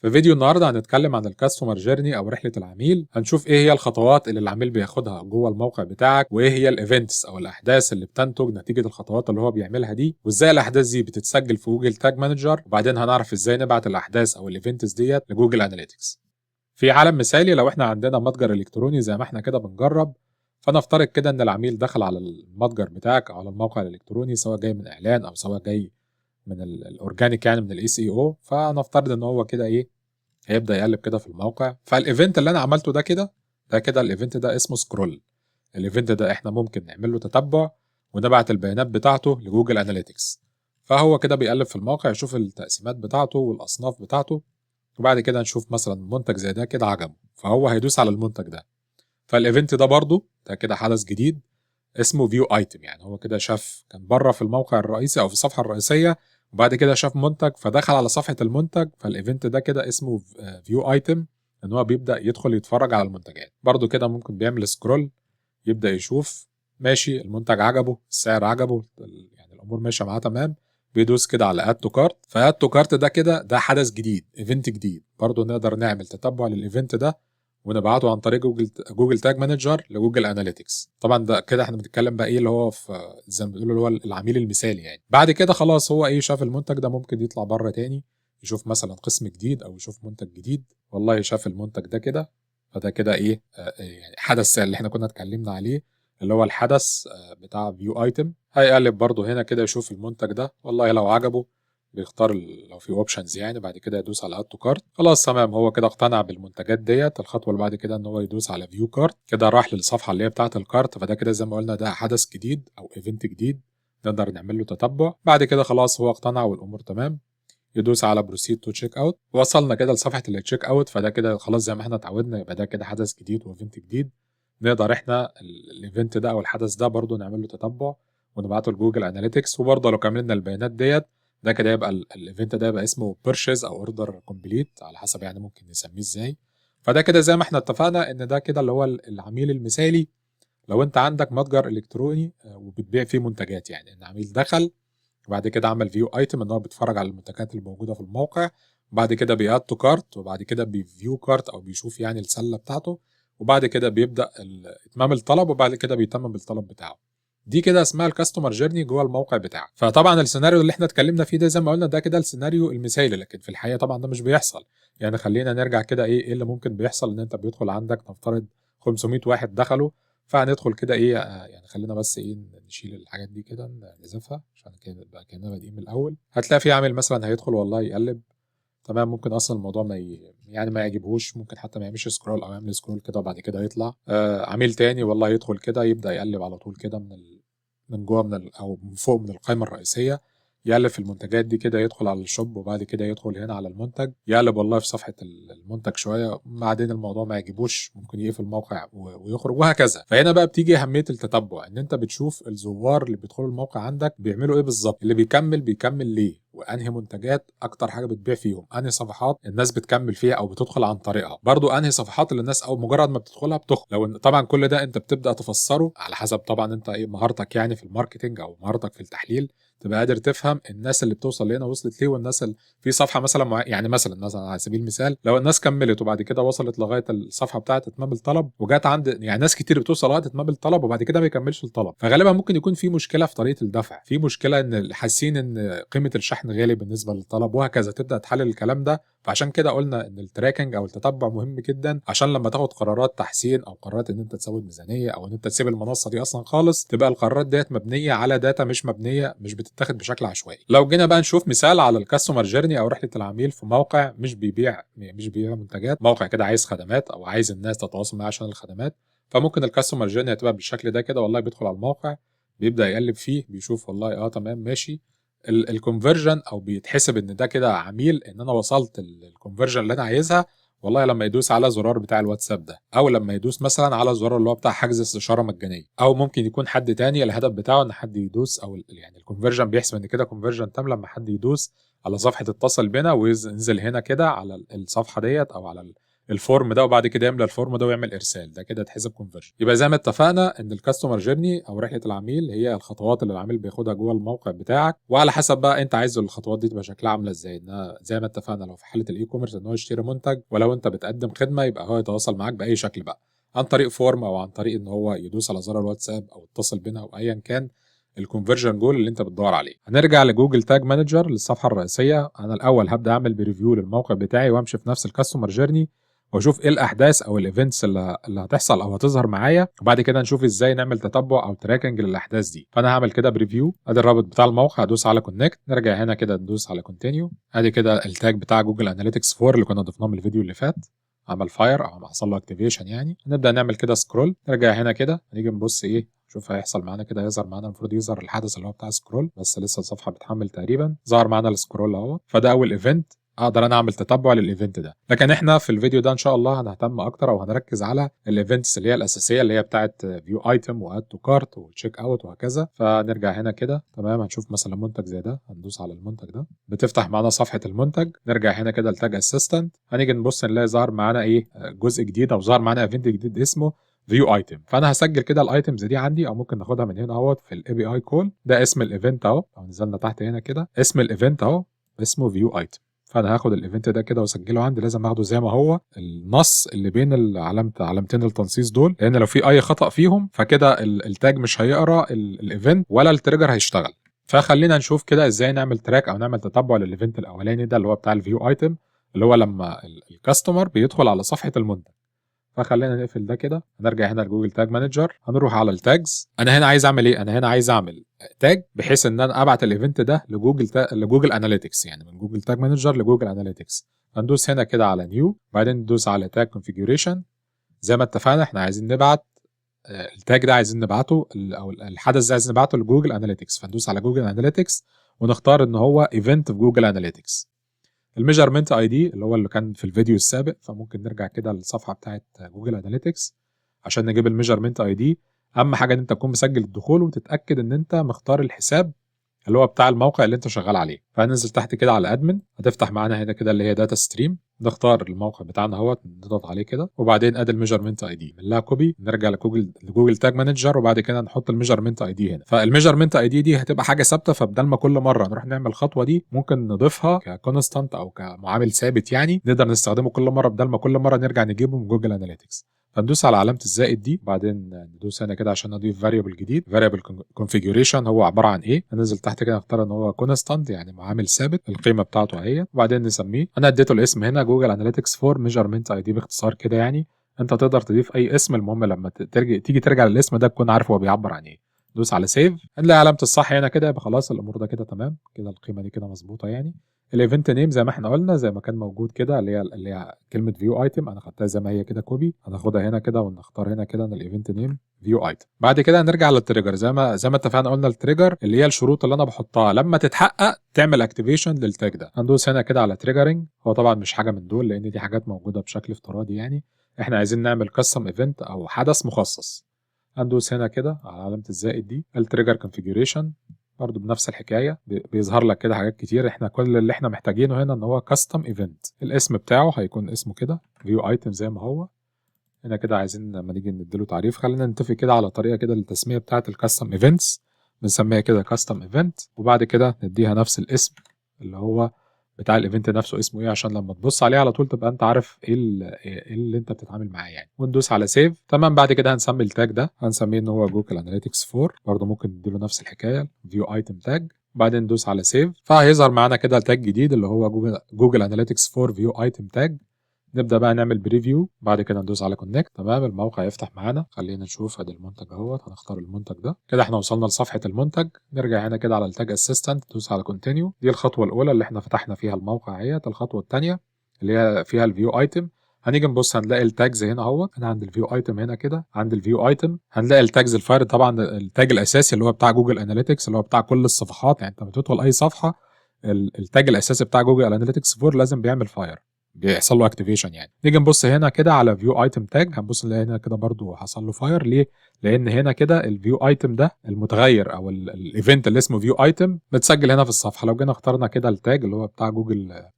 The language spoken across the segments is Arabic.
في فيديو النهارده هنتكلم عن الكاستمر جيرني او رحله العميل. هنشوف ايه هي الخطوات اللي العميل بياخدها جوه الموقع بتاعك، وايه هي الايفنتس او الاحداث اللي بتنتج نتيجه الخطوات اللي هو بيعملها دي، وازاي الاحداث دي بتتسجل في جوجل تاج مانجر. وبعدين هنعرف ازاي نبعت الاحداث او الايفنتس ديت لجوجل اناليتكس. في عالم مثالي، لو احنا عندنا متجر الكتروني زي ما احنا كده بنجرب، فنفترض كده ان العميل دخل على المتجر بتاعك او على الموقع الالكتروني، سواء جاي من اعلان او سواء جاي من الاورجانيك، يعني من الاي سي او. فنفترض ان هو كده هيبدا يقلب كده في الموقع. فالايفنت اللي انا عملته ده كده الايفنت ده اسمه سكرول. الايفنت ده احنا ممكن نعمل له تتبع ونبعت البيانات بتاعته لجوجل اناليتكس. فهو كده بيقلب في الموقع، يشوف التقسيمات بتاعته والاصناف بتاعته، وبعد كده نشوف مثلا منتج زي ده كده عجبه، فهو هيدوس على المنتج ده. فالايفنت ده برضو ده كده حدث جديد اسمه فيو ايتم. يعني هو كده شاف، كان بره في الموقع الرئيسي او في الصفحه الرئيسيه، وبعد كده شاف منتج فدخل على صفحه المنتج. فالايفنت ده كده اسمه فيو ايتم، ان هو بيبدا يدخل يتفرج على المنتجات. برضو كده ممكن بيعمل سكرول، يبدا يشوف ماشي المنتج عجبه، السعر عجبه، يعني الامور ماشيه معاه تمام، بيدوس كده على اد تو كارت. فاد تو كارت ده كده ده حدث جديد، ايفنت جديد. برضو نقدر نعمل تتبع للايفنت ده ونبعته عن طريق جوجل تاج مانجر لجوجل اناليتكس. طبعا ده كده احنا بنتكلم بقى اللي هو في زي ما بيقولوا اللي هو العميل المثالي. يعني بعد كده خلاص هو شاف المنتج ده، ممكن يطلع بره تاني يشوف مثلا قسم جديد او يشوف منتج جديد. والله شاف المنتج ده كده، فده كده يعني حدث اللي احنا كنا اتكلمنا عليه، اللي هو الحدث بتاع فيو ايتم. هيقلب برضو هنا كده يشوف المنتج ده، والله لو عجبه بيختار لو في اوبشنز، يعني بعد كده يدوس على اد تو كارت. خلاص تمام، هو كده اقتنع بالمنتجات ديت. الخطوه اللي بعد كده ان هو يدوس على فيو كارت، كده راح للصفحه اللي هي بتاعه الكارت. فده كده زي ما قلنا ده حدث جديد او ايفنت جديد، نقدر نعمل له تتبع. بعد كده خلاص هو اقتنع والامور تمام، يدوس على بروسيد تو تشيك اوت. وصلنا كده لصفحه التشيك اوت. فده كده خلاص زي ما احنا اتعودنا، يبقى ده كده حدث جديد وايفنت جديد. نقدر احنا الايفنت ده او الحدث ده برضو نعمل له تتبع ونبعته لجوجل اناليتكس. وبرضه لو كملنا البيانات ديت، ده كده يبقى الايفنت ده يبقى اسمه بيرشيز او اوردر كومبليت، على حسب يعني ممكن نسميه ازاي. فده كده زي ما احنا اتفقنا ان ده كده اللي هو العميل المثالي. لو انت عندك متجر الكتروني وبتبيع فيه منتجات، يعني ان عميل دخل وبعد كده عمل فيو ايتم، ان هو بيتفرج على المنتجات اللي موجوده في الموقع، وبعد كده بياد تو كارت، وبعد كده بيفيو كارت او بيشوف يعني السله بتاعته، وبعد كده بيبدا اتمام الطلب، وبعد كده بيتمم الطلب بتاعه. دي كده اسمها الكاستمر جيرني جوه الموقع بتاعك. فطبعا السيناريو اللي احنا اتكلمنا فيه ده زي ما قلنا ده كده السيناريو المثالي، لكن في الحقيقه طبعا ده مش بيحصل. يعني خلينا نرجع كده ايه اللي ممكن بيحصل. ان انت بيدخل عندك نفترض 500 واحد دخلوا، فهندخل كده يعني خلينا بس نشيل الحاجات دي كده نحذفها عشان كده بقى كأننا بادئين من الاول. هتلاقي في عامل مثلا هيدخل والله يقلب تمام، ممكن اصلا الموضوع يعني ما يعجبهوش، ممكن حتى ما يعملش سكرول او يعمل سكرول كده وبعد كده يطلع. عميل تاني والله يدخل كده يبدا يقلب على طول كده من جوه او من فوق من القائمه الرئيسيه، يقلب في المنتجات دي كده، يدخل على الشوب وبعد كده يدخل هنا على المنتج، يقلب والله في صفحه المنتج شويه، بعدين الموضوع ما يعجبوش ممكن يقفل الموقع ويخرج وهكذا. فهنا بقى بتيجي اهميه التتبع، ان انت بتشوف الزوار اللي بيدخلوا الموقع عندك بيعملوا ايه بالظبط، اللي بيكمل ليه، وانهي منتجات اكتر حاجه بتبيع فيهم، انهي صفحات الناس بتكمل فيها او بتدخل عن طريقها، برضو انهي صفحات اللي الناس او مجرد ما بتدخلها بتخرج. لو طبعا كل ده انت بتبدا تفسره على حسب طبعا انت مهارتك يعني في الماركتنج او مهارتك في التحليل، تبقى قادر تفهم الناس اللي بتوصل لهنا وصلت ليه، والناس اللي في صفحه مثلا يعني مثلا على سبيل المثال، لو الناس كملت وبعد كده وصلت لغايه الصفحه بتاعه اتمام الطلب وجات عند يعني ناس كتير بتوصل لغايه اتمام الطلب وبعد كده ما يكملش الطلب، فغالبا ممكن يكون في مشكله في طريقه الدفع، في مشكله ان حاسين ان قيمه الشحن غالي بالنسبه للطلب وهكذا. تبدا تحلل الكلام ده. فعشان كده قلنا ان التراكنج او التتبع مهم جدا، عشان لما تاخد قرارات تحسين او قرارات ان انت تزود ميزانيه او ان انت تسيب المنصه دي اصلا خالص، تبقى القرارات ديت مبنيه على داتا، مش بتتاخد بشكل عشوائي. لو جينا بقى نشوف مثال على الكاستمر جيرني او رحله العميل في موقع مش بيبيع منتجات، موقع كده عايز خدمات او عايز الناس تتواصل معاه عشان الخدمات، فممكن الكاستمر جيرني هتبقى بالشكل ده كده. والله بيدخل على الموقع، بيبدا يقلب فيه، بيشوف والله تمام ماشي الكونفرجن، او بيتحسب ان ده كده عميل، ان انا وصلت الكونفرجن اللي انا عايزها. والله لما يدوس على زرار بتاع الواتساب ده، او لما يدوس مثلا على زرار اللي هو بتاع حجز استشاره مجانيه، او ممكن يكون حد تاني الهدف بتاعه ان حد يدوس، او يعني الكونفرجن بيحسب ان كده كونفرجن تام لما حد يدوس على صفحه اتصل بنا وينزل هنا كده على الصفحه ديت او على الفورم ده وبعد كده يملى الفورم ده ويعمل ارسال، ده كده اتحسب كونفرجن. يبقى زي ما اتفقنا ان الكاستمر جيرني او رحله العميل هي الخطوات اللي العميل بياخدها جوه الموقع بتاعك، وعلى حسب بقى انت عايز الخطوات دي تبقى شكلها عامله ازاي. انها زي ما اتفقنا لو في حاله الاي كوميرس ان هو يشتري منتج، ولو انت بتقدم خدمه يبقى هو يتواصل معاك باي شكل بقى، عن طريق فورم او عن طريق ان هو يدوس على زر الواتساب او يتصل بينا او ايا كان الكونفرجن جول اللي انت بتدور عليه. هنرجع لجوجل تاج مانجر للصفحه الرئيسيه. انا الاول هبدا اعمل بريفيو للموقع بتاعي وامشي في نفس الكاستمر جيرني واشوف ايه الاحداث او الايفنتس اللي هتحصل او هتظهر معايا، وبعد كده نشوف ازاي نعمل تتبع او تراكنج للاحداث دي. فانا هعمل كده بريفيو، ادي الرابط بتاع الموقع، ادوس على كونكت، نرجع هنا كده ندوس على كونتينيو، ادي كده التاج بتاع جوجل اناليتكس 4 اللي كنا ضفناه من الفيديو اللي فات، عمل فاير او حصل له اكتيفيشن يعني. نبدا نعمل كده سكرول، نرجع هنا كده هنيجي نبص ايه، شوف هيحصل معانا كده، هيظهر معانا المفروض يظهر الحدث اللي هو بتاع سكرول، بس لسه الصفحه بتحمل تقريبا. ظهر معانا السكرول اهو، فده اول ايفنت اقدر انا اعمل تتبع للايفنت ده. لكن احنا في الفيديو ده ان شاء الله هنهتم اكتر او هنركز على الايفنتس اللي هي الاساسيه اللي هي بتاعه فيو ايتم واد تو كارت وتشيك اوت وهكذا. فنرجع هنا كده تمام، هنشوف مثلا منتج زي ده، هندوس على المنتج ده بتفتح معانا صفحه المنتج. نرجع هنا كده لتاج اسيستنت، هنيجي نبص نلاقي ظهر معانا ايه، جزء جديد او ظهر معانا ايفنت جديد اسمه فيو ايتم. فانا هسجل كده الايتمز دي عندي، او ممكن ناخدها من هنا اهوت في الاي بي اي كول. ده اسم الايفنت اهو، لو نزلنا تحت هنا كده اسم الايفنت اهو اسمه فيو ايتم. فانا هاخد الايفنت ده كده واسجله عندي، لازم اخده زي ما هو النص اللي بين علامتين التنصيص دول، لان لو في اي خطأ فيهم فكده التاج مش هيقرا الايفنت ولا التريجر هيشتغل. فخلينا نشوف كده ازاي نعمل تراك او نعمل تتبع للايفنت الاولاني ده اللي هو بتاع الفيو ايتم، اللي هو لما الكاستمر بيدخل على صفحه المنتج. فخلينا نقفل ده كده، هنرجع هنا لجوجل تاج مانجر، هنروح على التاجز. انا هنا عايز اعمل ايه، انا هنا عايز اعمل تاج بحيث ان انا ابعت الايفنت ده لجوجل اناليتكس، يعني من جوجل تاج مانجر لجوجل اناليتكس. هندوس هنا كده على نيو، بعدين ندوس على تاج كونفيجريشن. زي ما اتفقنا احنا عايزين نبعت التاج ده، عايزين نبعته او الحدث ده عايزين نبعته لجوجل اناليتكس. فندوس على جوجل اناليتكس ونختار ان هو ايفنت في جوجل اناليتكس. الميجرمنت اي دي اللي هو اللي كان في الفيديو السابق، فممكن نرجع كده للصفحه بتاعت جوجل اناليتكس عشان نجيب الميجرمنت اي دي. اهم حاجه ان انت تكون مسجل الدخول وتتاكد ان انت مختار الحساب اللي هو بتاع الموقع اللي انت شغال عليه. فهننزل تحت كده على ادمن، هتفتح معانا هنا كده اللي هي داتا ستريم، نختار الموقع بتاعنا اهوت نضغط عليه كده، وبعدين ادي الميجرمنت اي دي نعملها كوبي، نرجع لجوجل تاج مانجر، وبعد كده نحط الميجرمنت اي دي هنا. فالميجرمنت اي دي هتبقى حاجه ثابته، فبدل ما كل مره نروح نعمل الخطوه دي ممكن نضيفها ككونستانت او كمعامل ثابت، يعني نقدر نستخدمه كل مره بدل ما كل مره نرجع نجيبه من جوجل اناليتكس. فندوس على علامه الزائد دي، بعدين ندوس هنا كده عشان نضيف فاريبل جديد، فاريبل كونفيجريشن هو عباره عن ايه. هننزل تحت كده نختار ان هو كونستانت يعني معامل ثابت، القيمه بتاعته اهي، وبعدين نسميه، انا اديته الاسم هنا جوجل اناليتكس 4 ميجرمنت اي دي باختصار كده يعني. انت تقدر تضيف اي اسم، المهم لما تيجي ترجع للاسم ده تكون عارف هو بيعبر عن ايه. دوس على سيف، هنلاقي علامه الصح هنا كده، يبقى خلاص الامور ده كده تمام كده، القيمه دي كده مظبوطه يعني. الايفنت نيم زي ما احنا قلنا زي ما كان موجود كده، اللي هي كلمه فيو ايتم، انا خدتها زي ما هي كده كوبي، هناخدها هنا كده ونختار هنا كده ان الايفنت نيم فيو ايتم. بعد كده هنرجع للتريجر زي ما اتفقنا، قلنا التريجر اللي هي الشروط اللي انا بحطها لما تتحقق تعمل اكتيفيشن للتاج ده. هندوس هنا كده على تريجرنج، هو طبعا مش حاجه من دول لان دي حاجات موجوده بشكل افتراضي يعني، احنا عايزين نعمل كاستم ايفنت او حدث مخصص. هندوس هنا كده على علامه الزائد دي، التريجر كونفيجريشن برضه بنفس الحكايه، بيظهر لك كده حاجات كتير. احنا كل اللي احنا محتاجينه هنا ان هو كاستم ايفنت، الاسم بتاعه هيكون اسمه كده فيو ايتم زي ما هو هنا كده. عايزين لما نيجي نديله تعريف خلينا نتفق كده على طريقه كده للتسميه بتاعه الكاستم ايفنتس، بنسميها كده كاستم ايفنت، وبعد كده نديها نفس الاسم اللي هو بتاع الايفنت نفسه اسمه ايه، عشان لما تبص عليه على طول تبقى انت عارف ايه اللي انت بتتعامل معاه يعني. وندوس على سيف. تمام، بعد كده هنسمي التاج ده، هنسميه ان هو جوجل اناليتكس 4، برضه ممكن نديله نفس الحكايه فيو ايتم تاج، بعدين ندوس على سيف. فهيظهر معانا كده تاج جديد اللي هو جوجل اناليتكس 4 فيو ايتم تاج. نبدا بقى نعمل بريفيو، بعد كده ندوس على كونكت. تمام، الموقع يفتح معانا، خلينا نشوف ادي المنتج اهوت، هنختار المنتج ده كده، احنا وصلنا لصفحه المنتج. نرجع هنا كده على التاج اسيستنت، ندوس على كونتينيو، دي الخطوه الاولى اللي احنا فتحنا فيها الموقع اهيت. الخطوه الثانيه اللي هي فيها الفيو ايتم، هنيجي نبص هنلاقي التاجز هنا اهوت، انا عند الفيو ايتم هنا كده، عند الفيو ايتم هنلاقي التاجز الفارد، طبعا التاج الاساسي اللي هو بتاع جوجل اناليتكس اللي هو بتاع كل الصفحات، يعني انت بتدخل اي صفحه التاج الاساسي بتاع جوجل اناليتكس 4 لازم بيعمل فاير، بيحصل له اكتيفيشن يعني. نيجي نبص هنا كده على فيو ايتم تاج، هنبص نلاقي هنا كده برضو حصل له فاير. ليه؟ لان هنا كده الفيو ايتم ده المتغير او الايفنت اللي اسمه فيو ايتم متسجل هنا في الصفحه. لو جينا اخترنا كده التاج اللي هو بتاع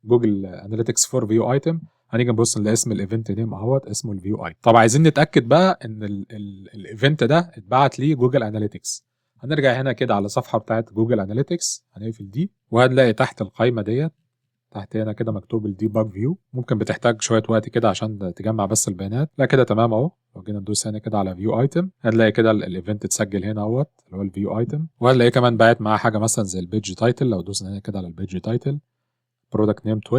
جوجل اناليتكس 4 فيو ايتم، هنيجي نبص نلاقي اسم الايفنت نيم اهوت اسمه الفيو اي. طب عايزين نتاكد بقى ان الايفنت ده اتبعت ليه جوجل اناليتكس. هنرجع هنا كده على صفحه بتاعت جوجل اناليتكس، هنقفل دي وهنلاقي تحت القائمه ديت تحت هنا كده مكتوب الديباج فيو. ممكن بتحتاج شويه وقت كده عشان تجمع بس البيانات. لا كده تمام اهو. لو جينا ندوس هنا كده على فيو ايتم هنلاقي كده الايفنت اتسجل هنا اهوت اللي هو الفيو ايتم، وهنلاقي كمان باعت معاه حاجه مثلا زي البيج تايتل. لو دوسنا هنا كده على البيج تايتل برودكت نيم 12،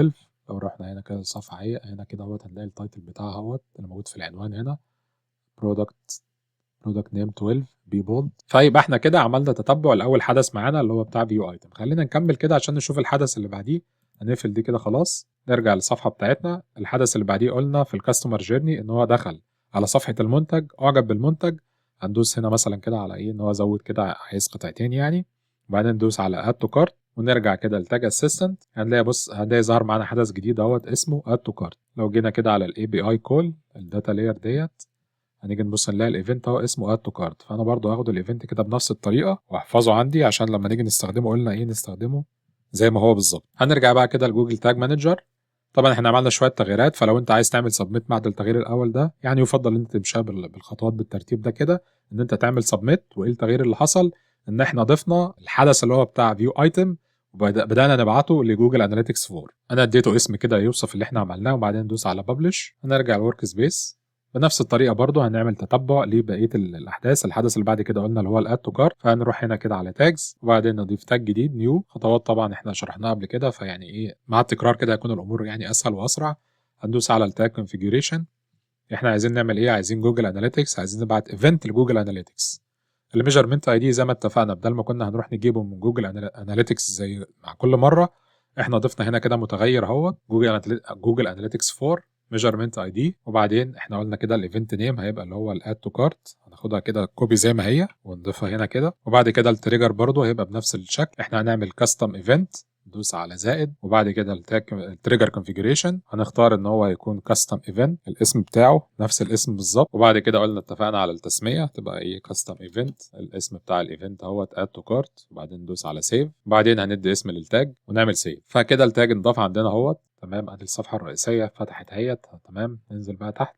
لو رحنا هنا كده الصفحه هنا كده اهوت هنلاقي التايتل بتاعها اهوت اللي موجود في العنوان هنا برودكت نيم 12 بي بولد. فيبقى احنا كده عملنا تتبع لاول حدث معانا اللي هو بتاع فيو ايتم. خلينا نكمل كده عشان نشوف الحدث اللي بعديه. هنقفل دي كده خلاص، نرجع للصفحه بتاعتنا. الحدث اللي بعديه قلنا في الكاستمر جيرني ان هو دخل على صفحه المنتج، اعجب بالمنتج. هندوس هنا مثلا كده على ايه ان هو زود كده عايز قطعتين يعني، وبعدين ندوس على اد تو كارت ونرجع كده لتاج اسيستنت. هنلاقي بص هنلاقي ظهر معانا حدث جديد اهوت اسمه اد تو كارت. لو جينا كده على الاي بي اي كول الداتا لاير ديت هنيجي نبص نلاقي الايفنت اهو اسمه اد تو كارت. فانا برضو هاخد الايفنت كده بنفس الطريقه واحفظه عندي عشان لما نيجي نستخدمه قلنا ايه نستخدمه زي ما هو بالظبط. هنرجع بقى كده لجوجل تاج مانجر. طبعا احنا عملنا شويه تغييرات، فلو انت عايز تعمل سبميت بعد التغيير الاول ده يعني يفضل ان انت تمشي بالخطوات بالترتيب ده كده، ان انت تعمل سبميت. وايه التغيير اللي حصل؟ ان احنا ضفنا الحدث اللي هو بتاع فيو ايتم وبدانا نبعته لجوجل اناليتكس 4. انا اديته اسم كده يوصف اللي احنا عملناه وبعدين ندوس على ببلش. هنرجع لورك سبيس بنفس الطريقه برضو هنعمل تتبع لبقيه الاحداث. الحدث اللي بعد كده قلنا اللي هو الاد تو كارت، فهنروح هنا كده على تاجز وبعدين نضيف تاج جديد نيو. خطوات طبعا احنا شرحناها قبل كده، فيعني ايه مع التكرار كده هيكون الامور يعني اسهل واسرع. هندوس على التاج كونفيجريشن. احنا عايزين نعمل ايه؟ عايزين جوجل اناليتكس، عايزين نبعت ايفنت لجوجل اناليتكس. الميجرمنت اي دي زي ما اتفقنا بدل ما كنا هنروح نجيبه من جوجل اناليتكس زي مع كل مره، احنا ضفنا هنا كده متغير اهو جوجل اناليتكس 4 ميجرمنت اي دي. وبعدين احنا قلنا كده الايفنت نيم هيبقى اللي هو الاد تو كارت، هناخدها كده كوبي زي ما هي ونضيفها هنا كده. وبعد كده التريجر برضو هيبقى بنفس الشكل. احنا هنعمل كاستم ايفنت، ندوس على زائد وبعد كده التريجر كونفيجريشن هنختار ان هو يكون كاستم ايفنت الاسم بتاعه نفس الاسم بالظبط. وبعد كده قلنا اتفقنا على التسميه تبقى ايه كاستم ايفنت الاسم بتاع الايفنت اهوت اد تو كارت. وبعدين ندوس على سيف وبعدين هندي اسم للتاج ونعمل سيف. فكده التاج انضاف عندنا اهوت تمام. ادي الصفحه الرئيسيه فتحت اهيت تمام. ننزل بقى تحت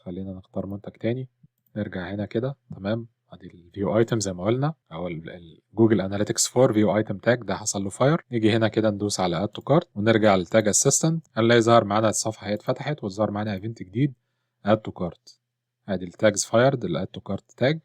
خلينا نختار منتج تاني، نرجع هنا كده تمام. ادي الفيو ايتم زي ما قلنا او جوجل اناليتكس 4 فيو ايتم تاج ده حصل له فاير. نيجي هنا كده ندوس على اد تو كارت ونرجع للتاج اسيستنت هنلاقي ظهر معانا الصفحه هي اتفتحت وظهر معانا ايفنت جديد اد تو كارت. ادي التاجز فايرد الاد تو كارت تاج.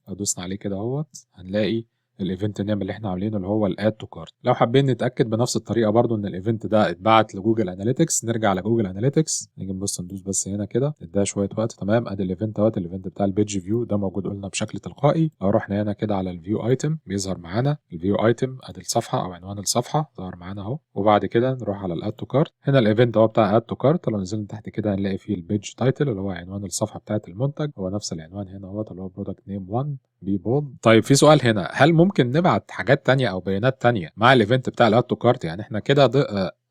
لو دوسنا عليه كده اهوت هنلاقي الايفنت نيم اللي احنا عاملينه اللي هو الاد تو كارت. لو حابين نتاكد بنفس الطريقه برضو ان الايفنت ده اتبعت لجوجل اناليتكس نرجع على جوجل اناليتكس. نيجي نبص ندوس بس هنا كده نديها شويه وقت تمام. ادي الايفنت اهوت الايفنت بتاع البيج فيو ده موجود قلنا بشكل تلقائي. لو رحنا هنا كده على الفيو ايتم بيظهر معانا الفيو ايتم ادي الصفحه او عنوان الصفحه ظهر معانا اهو. وبعد كده نروح على الاد تو كارت. هنا الايفنت اهو بتاع اد تو كارت. لو نزلنا تحت كده هنلاقي فيه البيج تايتل اللي هو عنوان الصفحه بتاعه المنتج هو نفس العنوان هنا اهوت اللي هو برودكت نيم 1 بي بولد. طيب في سؤال هنا، هل ممكن نبعت حاجات تانية او بيانات تانية مع الايفنت بتاع الاد تو كارت؟ يعني احنا كده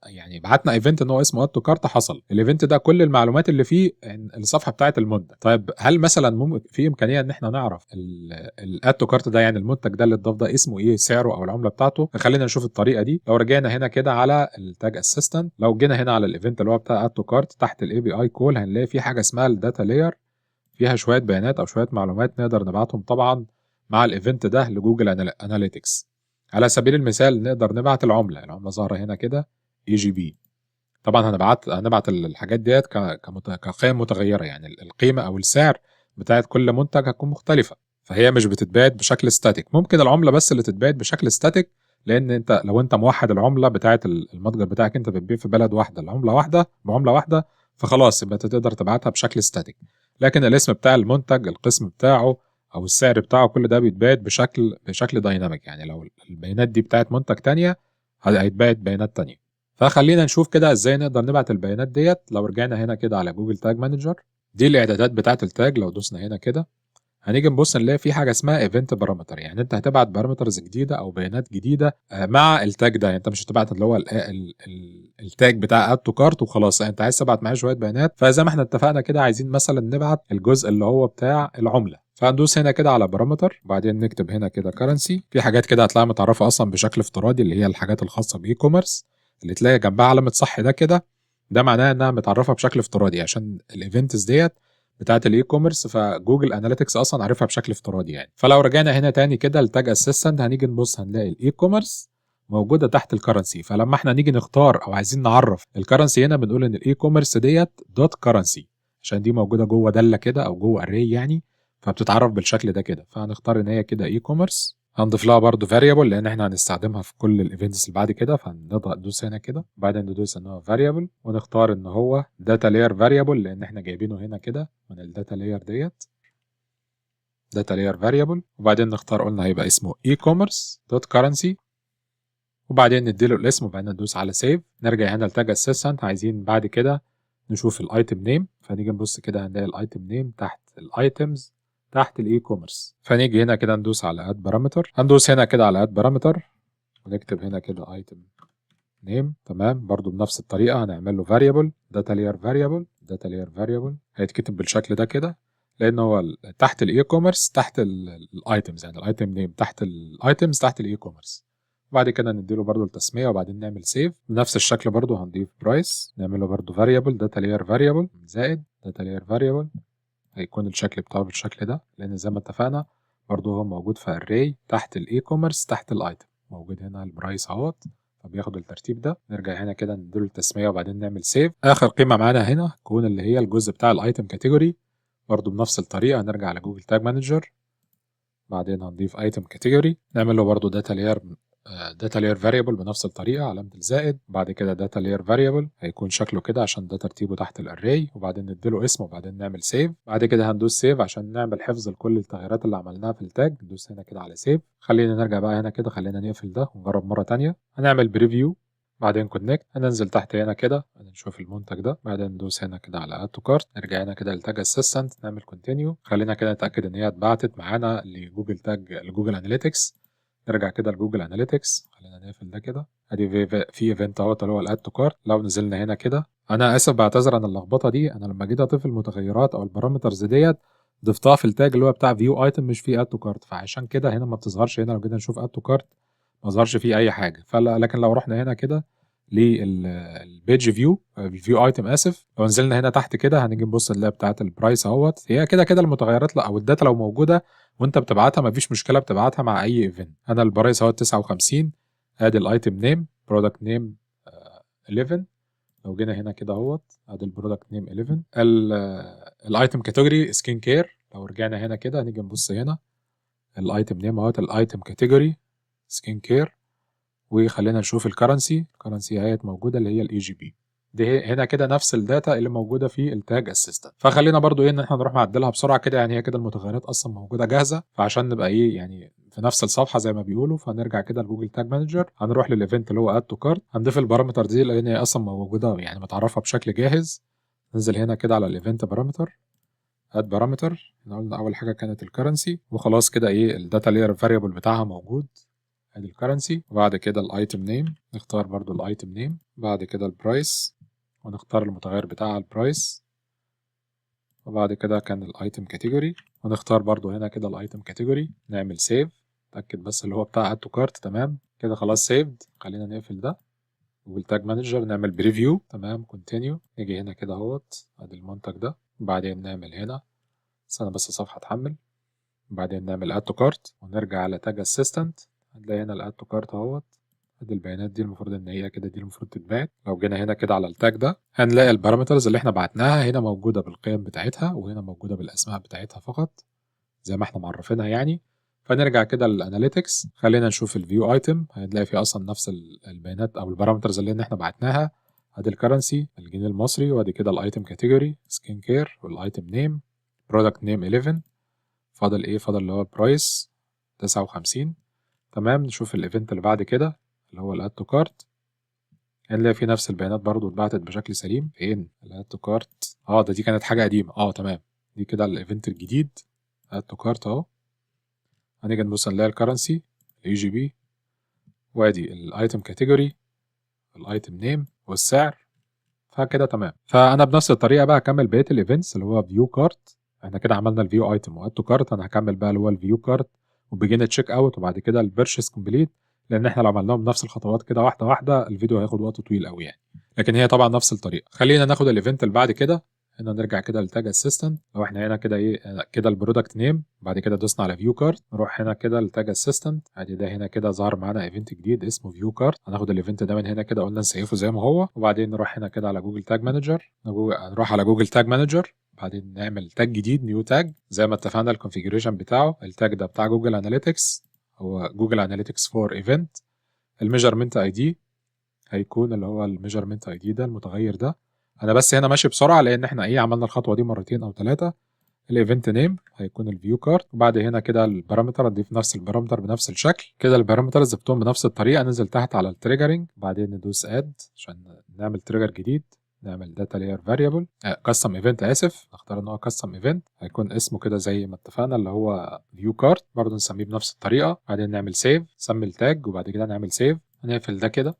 يعني بعتنا ايفنت ان هو اسمه اد تو كارت حصل الايفنت ده كل المعلومات اللي فيه الصفحه بتاعه المنتج. طيب هل مثلا ممكن في امكانيه ان احنا نعرف الاد تو كارت ده يعني المنتج ده اللي اتضاف ده اسمه ايه سعره او العمله بتاعته؟ خلينا نشوف الطريقه دي. لو رجعنا هنا كده على التاج اسيستنت لو جينا هنا على الايفنت اللي هو بتاع اد تو كارت تحت الاي بي اي كول هنلاقي في حاجه اسمها الداتا لاير فيها شويه بيانات او شويه معلومات نقدر نبعتهم طبعا مع الايفنت ده لجوجل اناليتكس. على سبيل المثال نقدر نبعت العمله ظاهره هنا كده اي جي بي. طبعا هنبعت الحاجات ديت كقيم متغيره يعني القيمه او السعر بتاعت كل منتج هتكون مختلفه، فهي مش بتتباعت بشكل ستاتيك. ممكن العمله بس اللي تتباعت بشكل ستاتيك لان انت لو انت موحد العمله بتاعت المتجر بتاعك انت بتبيع في بلد واحده العمله واحده بعمله واحده فخلاص يبقى انت تقدر تبعتها بشكل ستاتيك. لكن الاسم بتاع المنتج القسم بتاعه او السعر بتاعه كل ده بيتباعت بشكل دايناميك. يعني لو البيانات دي بتاعت منتج تانية هيتباعت بيانات تانية. فخلينا نشوف كده ازاي نقدر نبعت البيانات ديت. لو رجعنا هنا كده على جوجل تاج مانجر دي الاعدادات بتاعه التاج. لو دوسنا هنا كده هنيجي نبص نلاقي في حاجه اسمها ايفنت بارامتر. يعني انت هتبعت بارامترز جديده او بيانات جديده مع التاج ده. يعني انت مش هتبعت اللي هو التاج بتاع اد تو كارت وخلاص، انت عايز تبعت معاه شويه بيانات. فزي ما احنا اتفقنا كده عايزين مثلا نبعت الجزء اللي هو بتاع العمله، فهندوس هنا كده على بارامتر وبعدين نكتب هنا كده كرنسي. في حاجات كده هتلاقيها متعرفه اصلا بشكل افتراضي اللي هي الحاجات الخاصه باي كوميرس اللي تلاقي جنبها علامه صح ده كده ده معناه انها متعرفه بشكل افتراضي عشان الايفنتس ديت بتاعه الاي كوميرس، فجوجل اناليتكس اصلا عارفها بشكل افتراضي يعني. فلو رجعنا هنا تاني كده لتاج اسيستنت هنيجي نبص هنلاقي الاي كوميرس موجوده تحت الكرنسي. فلما احنا نيجي نختار او عايزين نعرف الكرنسي هنا بنقول ان الاي كوميرس ديت دوت كرنسي، عشان دي موجوده جوه داله كده او جوه اري يعني، فبتتعرف بالشكل ده كده. فهنختار ان هي كده اي كوميرس. هنضيف لها برضو variable لان احنا هنستخدمها في كل الايفنتس اللي بعد كده، فهنضغط ندوس هنا كده وبعدين ندوس ان هو variable ونختار ان هو data layer variable لان احنا جايبينه هنا كده من الداتا لاير ديت data layer variable. وبعدين نختار قلنا هيبقى اسمه e-commerce.currency وبعدين نديله الاسم وبعدين ندوس على save. نرجع هنا لتاج اسيستنت عايزين بعد كده نشوف الايتم نيم، فنيجي نبص كده هنلاقي الايتم نيم تحت الايتمز تحت الاي كوميرس. فنيجي هنا كده ندوس على اد بارامتر، هندوس هنا كده على اد بارامتر ونكتب هنا كده ايتم نيم. تمام، برضو بنفس الطريقه هنعمل له فاريبل داتا لاير فاريبل داتا لاير فاريبل هيتكتب بالشكل ده كده لان هو تحت الاي كوميرس تحت الايتمز، يعني الايتم نيم تحت الايتمز تحت الاي كوميرس. وبعد كده نديله برضو التسميه وبعدين نعمل سيف. بنفس الشكل برضو هنضيف برايس نعمل له برضو فاريبل داتا لاير فاريبل زائد داتا لاير فاريبل، هيكون الشكل بتاعه بالشكل ده لان زي ما اتفقنا برضو هو موجود في الري تحت الاي كوميرس تحت الايتم، موجود هنا البرايس اهوت فبياخد الترتيب ده. نرجع هنا كده نديله التسميه وبعدين نعمل سيف. اخر قيمه معانا هنا تكون اللي هي الجزء بتاع الايتم كاتيجوري، برضو بنفس الطريقه هنرجع على جوجل تاج مانجر بعدين هنضيف ايتم كاتيجوري نعمل له برضو داتا لاير فاريبل بنفس الطريقه علامه الزائد، بعد كده داتا لاير فاريبل هيكون شكله كده عشان ده ترتيبه تحت الاري وبعدين نديله اسم وبعدين نعمل سيف. بعد كده هندوس سيف عشان نعمل حفظ لكل التغييرات اللي عملناها في التاج. ندوس هنا كده على سيف. خلينا نرجع بقى هنا كده، خلينا نقفل ده ونجرب مره تانية. هنعمل بريفيو بعدين كونكت، هننزل تحت هنا كده نشوف المنتج ده بعدين ندوس هنا كده على اد تو كارت. نرجع هنا كده لتاج اسيستنت نعمل كونتينيو. خلينا كده نتاكد ان هي اتبعتت معانا لجوجل تاج لجوجل اناليتكس. نرجع كده لجوجل اناليتكس خلينا نقفل ده كده. ادي في ايفنت اهوت اللي هو الاد تو كارت. لو نزلنا هنا كده انا اسف بعتذر عن اللخبطه دي، انا لما جيت اضيف المتغيرات او البارامترز ديت ضفتها في التاج اللي هو بتاع فيو ايتم مش في اد تو كارت، فعشان كده هنا ما بتظهرش. هنا لو جينا نشوف اد تو كارت ما ظهرش فيه اي حاجه. لكن لو رحنا هنا كده للبيج فيو الفيو ايتم اسف، لو نزلنا هنا تحت كده هنيجي نبص نلاقي بتاعه البرايس اهوت. هي كده كده المتغيرات او الداتا لو موجوده وانت بتبعتها مفيش مشكله بتبعتها مع اي ايفنت. انا البرايس اهوت 59 ادي الايتم نيم برودكت نيم 11. لو جينا هنا كده اهوت ادي البرودكت نيم 11. الايتم كاتيجوري سكين كير. لو رجعنا هنا كده هنيجي نبص هنا الايتم نيم اهوت الايتم كاتيجوري سكين كير. وخلينا نشوف الكرنسي اهيت موجوده اللي هي الاي جي بي دي هنا كده نفس الداتا اللي موجوده في التاج اسيستنت. فخلينا برضو ايه ان احنا نروح نعدلها بسرعه كده، يعني هي كده المتغيرات اصلا موجوده جاهزه فعشان نبقى ايه يعني في نفس الصفحه زي ما بيقولوا. فنرجع كده لجوجل تاج مانجر هنروح للايفنت اللي هو اد تو كارت هنضيف البارامتر دي لان هي اصلا موجوده يعني متعرفه بشكل جاهز. ننزل هنا كده على الايفنت بارامتر اد بارامتر. هنا قلنا اول حاجه كانت الكرنسي وخلاص كده ايه الداتا لاير فاريبل بتاعها موجود ادي الكرنسي. وبعد كده الايتم نيم نختار برضو الايتم نيم. بعد كده البرايس ونختار المتغير بتاع البرايس. وبعد كده كان الايتم كاتيجوري ونختار برضو هنا كده الايتم كاتيجوري نعمل سيف. اتاكد بس اللي هو بتاع اد تو كارت تمام كده خلاص سيفد. خلينا نقفل ده جوجل تاج مانجر نعمل بريفيو تمام كونتينيو. نيجي هنا كده اهوت ادي المنتج ده وبعدين نعمل هنا استنى بس صفحه تحمل. بعدين نعمل اد تو كارت ونرجع على تاج اسيستنت هنلاقي هنا الاد تو كارت اهوت. ادي البيانات دي المفروض ان هي كده دي المفروض تتبعت. لو جينا هنا كده على التاج ده هنلاقي البارامترز اللي احنا بعتناها هنا موجوده بالقيم بتاعتها وهنا موجوده بالاسماء بتاعتها فقط زي ما احنا معرفينها يعني. فنرجع كده للاناليتكس خلينا نشوف الفيو ايتم هنلاقي فيه اصلا نفس البيانات او البارامترز اللي احنا بعتناها. ادي الكرنسي الجنيه المصري وادي كده الايتم كاتيجوري سكين كير والايتم نيم برودكت نيم 11. فاضل ايه فاضل اللي هو البرايس 59 تمام. نشوف الايفنت اللي بعد كده اللي هو الاد تو كارت هنلاقي فيه نفس البيانات برضو اتبعتت بشكل سليم. فين الاد تو كارت دي كانت حاجه قديمه تمام. دي كده الايفنت الجديد اد تو كارت اهو. هنيجي نبص نلاقي الكرنسي الاي جي بي وادي الايتم كاتيجوري الايتم نيم والسعر فكده تمام. فانا بنفس الطريقه بقى هكمل بقيه الايفنتس اللي هو فيو كارت. احنا كده عملنا الفيو ايتم واد تو كارت. انا هكمل بقى اللي هو الفيو كارت وبيجين تشيك اوت وبعد كده البيرشيس كومبليت لان احنا لو عملناهم بنفس الخطوات كده واحده واحده الفيديو هياخد وقت طويل قوي يعني، لكن هي طبعا نفس الطريقه. خلينا ناخد الايفنت اللي بعد كده. هنا نرجع كده لتاج اسيستنت، لو احنا هنا كده ايه كده البرودكت نيم، بعد كده دوسنا على فيو كارت، نروح هنا كده لتاج اسيستنت، ادي ده هنا كده ظهر معانا ايفنت جديد اسمه فيو كارت. هناخد الايفنت ده من هنا كده، قلنا نسيفه زي ما هو، وبعدين نروح هنا كده على جوجل تاج مانجر، نروح على جوجل تاج مانجر، بعدين نعمل تاج جديد نيو تاج زي ما اتفقنا. الكونفيجريشن بتاعه التاج ده بتاع جوجل اناليتكس، هو جوجل اناليتكس فور ايفنت. الميجرمنت اي دي هيكون اللي هو الميجرمنت اي دي ده المتغير ده. انا بس هنا ماشي بسرعه لان احنا ايه عملنا الخطوه دي مرتين او ثلاثه. الايفنت نيم هيكون الفيو كارت، وبعد هنا كده البارامتر اضيف نفس البارامتر بنفس الشكل كده. البارامترز ضفتهم بنفس الطريقه. ننزل تحت على التريجرنج، بعدين ندوس اد عشان نعمل تريجر جديد، نعمل داتا لاير فاريبل كاستم ايفنت، اسف نختار ان هو كاستم ايفنت، هيكون اسمه كده زي ما اتفقنا اللي هو فيو كارت، برضه نسميه بنفس الطريقه. بعدين نعمل سيف، نسمي التاج، وبعد كده نعمل سيف. هنقفل ده كده،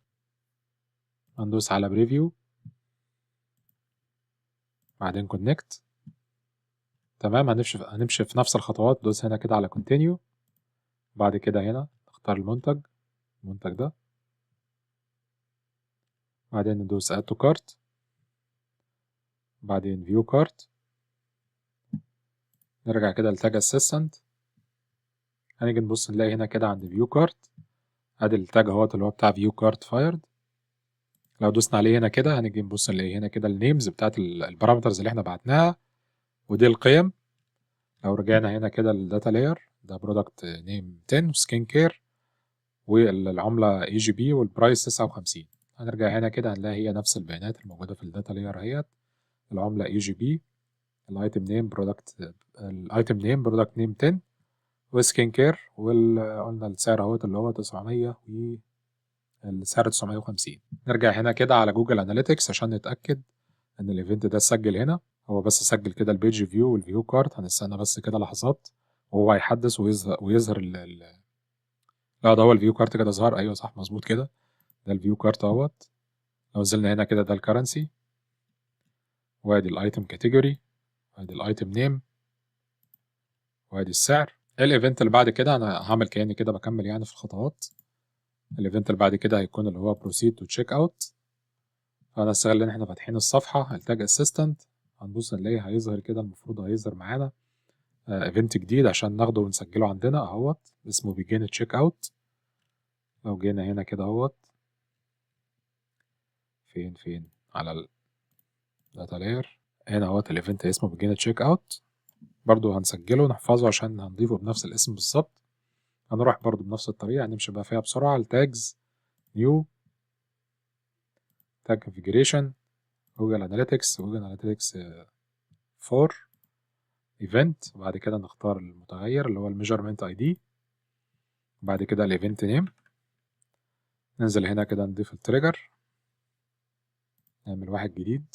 هندوس على بريفيو، بعدين كونكت. تمام، هنمشي في نفس الخطوات. دوس هنا كده على كونتينيو، بعد كده هنا نختار المنتج ده، بعدين ندوس اد تو كارت، بعدين فيو كارت، نرجع كده لتاج اسيستنت، هنيجي نبص نلاقي هنا كده عند فيو كارت ادي التاج اهوت اللي هو بتاع فيو كارت فايرد. لو دوسنا عليه هنا كده هنيجي نبص نلاقي هنا كده النيمز بتاعت البارامترز اللي احنا بعتناها، ودي القيم. لو رجعنا هنا كده للداتا لاير، ده برودكت نيم 10 وسكين كير، والعملة اي جي بي، والبرايس 59. هنرجع هنا كده هنلاقي هي نفس البيانات الموجودة في الداتا لاير اهيت. العملة اي جي بي، الايتم نيم برودكت نيم 10 وسكين كير، وقلنا السعر اهوت اللي هو 900 والسعر 950. نرجع هنا كده على جوجل اناليتكس عشان نتأكد ان الايفنت ده سجل هنا. هو بس سجل كده البيج فيو والفيو كارت. هنستنى بس كده لحظات وهو هيحدث ويظهر لا ده هو الفيو كارت كده ظهر. ايوه صح مظبوط كده، ده الفيو كارت اهوت. لو نزلنا هنا كده ده الكرنسي، وادي الايتم كاتيجوري، وادي الايتم نيم، وادي السعر. الايفنت اللي بعد كده انا هعمل كأني كده بكمل يعني في الخطوات. الايفنت اللي بعد كده هيكون اللي هو بروسيد تو تشيك اوت. فانا استغل ان احنا فاتحين الصفحه التاج اسيستنت، هنبص نلاقي هيظهر كده، المفروض هيظهر معانا ايفنت جديد عشان ناخده ونسجله عندنا اهوت، اسمه بيجين تشيك اوت. لو جينا هنا كده اهوت، فين على الداتا لاير، هنا اهوت الايفنت اسمه بيجين تشيك اوت. برضو هنسجله ونحفظه عشان هنضيفه بنفس الاسم بالظبط. هنروح برضو بنفس الطريقة، هنمشي بقى فيها بسرعة. التاجز نيو تاج كونفيجريشن جوجل اناليتكس 4 ايفنت، وبعد كده نختار المتغير اللي هو الميجرمنت اي دي، بعد كده الايفنت نيم. ننزل هنا كده نضيف التريجر، نعمل واحد جديد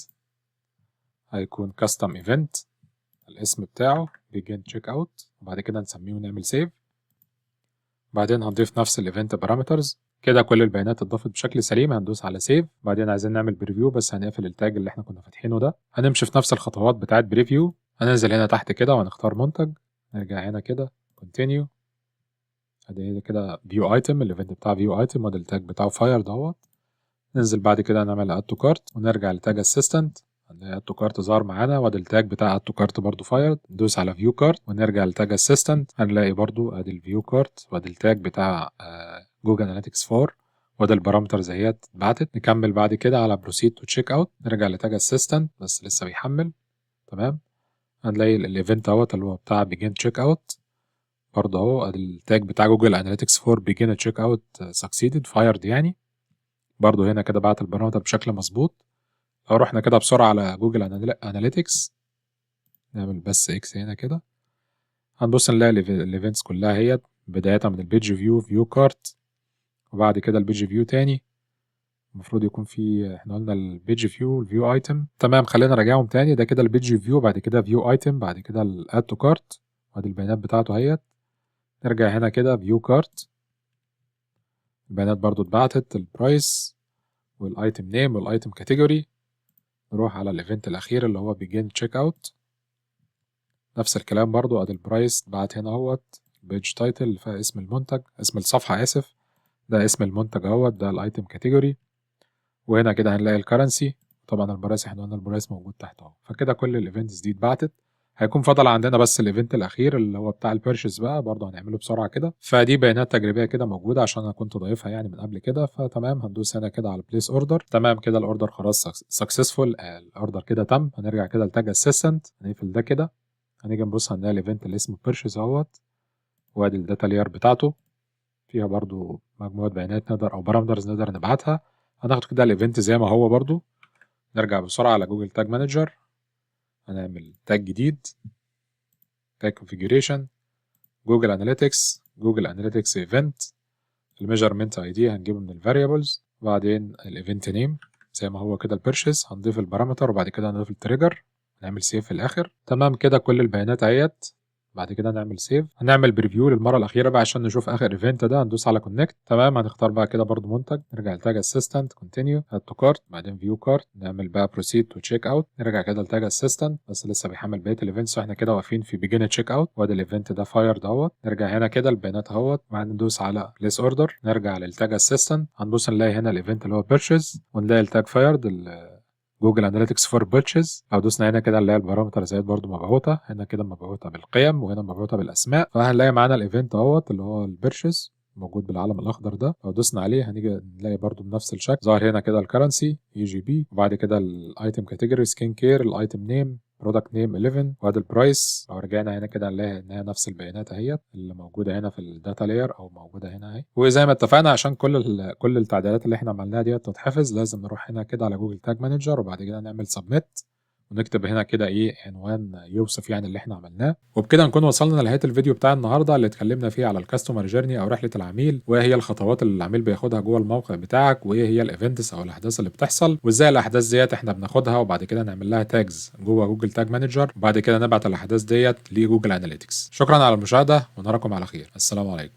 هيكون كاستم ايفنت، الاسم بتاعه begin check out، وبعد كده نسميه ونعمل سيف. بعدين هنضيف نفس الايفنت بارامترز كده. كل البيانات اتضافت بشكل سليم. هندوس على سيف، بعدين عايزين نعمل بريفيو بس هنقفل التاج اللي احنا كنا فاتحينه ده. هنمشي في نفس الخطوات بتاعت بريفيو. هننزل هنا تحت كده وهنختار منتج، نرجع هنا كده continue، ادي كده فيو ايتم، الايفنت بتاع فيو ايتم، وده التاج بتاعه فاير دوت. ننزل بعد كده نعمل اد تو كارت، ونرجع لتاج اسيستنت، هنلاقي اد تو كارت ظهر معانا، وادي التاج بتاع اد تو كارت برضه فايرد. ندوس على فيو كارت ونرجع لتاج اسيستنت، هنلاقي برضه ادي الفيو كارت، وادي التاج بتاع جوجل اناليتكس 4، وده البارامترز اهيت اتبعتت. نكمل بعد كده على بروسيد تو تشيك اوت، نرجع لتاج اسيستنت بس لسه بيحمل. تمام، هنلاقي الايفنت اهوت اللي هو بتاع بيجين تشيك اوت، برضه اهو ادي التاج بتاع جوجل اناليتكس 4 بيجين تشيك اوت سكسيدد فايرد يعني. برضه هنا كده بعت البارامتر بشكل مظبوط. لو رحنا كده بسرعة على جوجل اناليتكس، نعمل بس اكس هنا كده، هنبص نلاقي الايفنتس كلها هي بداية من البيج فيو فيو كارت، وبعد كده البيج فيو تاني. المفروض يكون في، احنا قلنا البيج فيو الفيو ايتم. تمام، خلينا نراجعهم تاني. ده كده البيج فيو، بعد كده فيو ايتم، بعد كده الاد تو كارت، وادي البيانات بتاعته اهيت. نرجع هنا كده فيو كارت، البيانات برضو اتبعتت، البرايس والايتم نيم والايتم كاتيجوري. نروح على الايفنت الاخير اللي هو بيجين تشيك اوت، نفس الكلام برضو، ادي البرايس بعت هنا اهوت، البيج تايتل اللي فيها اسم المنتج، اسم الصفحة اسف، ده اسم المنتج اهوت، ده الايتم كاتيجوري، وهنا كده هنلاقي الكرنسي. طبعا البرايس احنا قلنا البرايس موجود تحت اهو. فكده كل الايفنتس دي اتبعتت. هيكون فضل عندنا بس الايفنت الاخير اللي هو بتاع البيرشيز بقى، برضه هنعمله بسرعه كده. فدي بيانات تجريبيه كده موجوده عشان انا كنت ضايفها يعني من قبل كده. فتمام، هندوس هنا كده على بليس اوردر. تمام كده الاوردر خلاص سكسسفول، الاوردر كده تم. هنرجع كده لتاج اسيستنت، هنقفل ده كده. هنيجي نبص هنلاقي الايفنت اللي اسمه بيرشيز اهوت، وادي الداتا لير بتاعته فيها برضو مجموعه بيانات نقدر او بارامترز نقدر نبعتها. هناخد كده الايفنت زي ما هو برضو. نرجع بسرعه على جوجل تاج مانجر، هنعمل تاج جديد، تاج كونفيجريشن، جوجل اناليتكس، جوجل اناليتكس ايفنت. الميجرمنت اي دي هنجيبه من الفاريبلز، وبعدين الايفنت نيم زي ما هو كده البيرشيز، هنضيف البارامتر وبعد كده هنضيف التريجر، نعمل سيف في الاخر. تمام كده كل البيانات اهيت. بعد كده نعمل سيف، هنعمل بريفيو للمره الاخيره بقى عشان نشوف اخر ايفنت ده. هندوس على كونكت. تمام، هنختار بقى كده برضو منتج، نرجع لتاج اسيستنت، كونتينيو، اد تو كارت، بعدين فيو كارت، نعمل بقى بروسيد تو تشيك اوت. نرجع كده لتاج اسيستنت، بس لسه بيحمل بقيه الايفنتس واحنا كده واقفين في بيجن تشيك اوت. وادي الايفنت ده فايرد اهوت. نرجع هنا كده البيانات اهوت، بعدين ندوس على بليس اوردر، نرجع للتاج اسيستنت، هنبص نلاقي هنا الايفنت اللي هو بيرشيز، ونلاقي التاج فايرد جوجل اناليتكس فور بيرشيز. لو دوسنا هنا كده نلاقي البارامتر زائد برضو مبعوثه، هنا كده مبعوثه بالقيم وهنا مبعوثه بالاسماء. فهنلاقي معانا الايفنت اهوت اللي هو البيرشيز موجود بالعلم الاخضر ده. لو دوسنا عليه هنيجي نلاقي برضو بنفس الشكل ظاهر هنا كده الكرنسي اي جي بي، وبعد كده الايتم كاتيجوري سكين كير، الايتم نيم، برودكت نيم 11، وادي البرايس. لو رجعنا هنا كده هنلاقي ان هي نفس البيانات اهيت اللي موجوده هنا في الداتا لاير او موجوده هنا اهي. وزي ما اتفقنا عشان كل التعديلات اللي احنا عملناها ديت تتحفظ، لازم نروح هنا كده على جوجل تاج مانجر، وبعد كده نعمل سبميت، ونكتب هنا كده ايه عنوان يوصف يعني اللي احنا عملناه. وبكده نكون وصلنا لنهايه الفيديو بتاع النهارده اللي اتكلمنا فيه على الكاستمر جيرني او رحله العميل، وايه هي الخطوات اللي العميل بياخدها جوه الموقع بتاعك، وايه هي الايفنتس او الاحداث اللي بتحصل، وازاي الاحداث ديت احنا بناخدها وبعد كده نعمل لها تاجز جوه جوجل تاج مانجر، وبعد كده نبعت الاحداث ديت لجوجل اناليتكس. شكرا على المشاهده ونراكم على خير. السلام عليكم.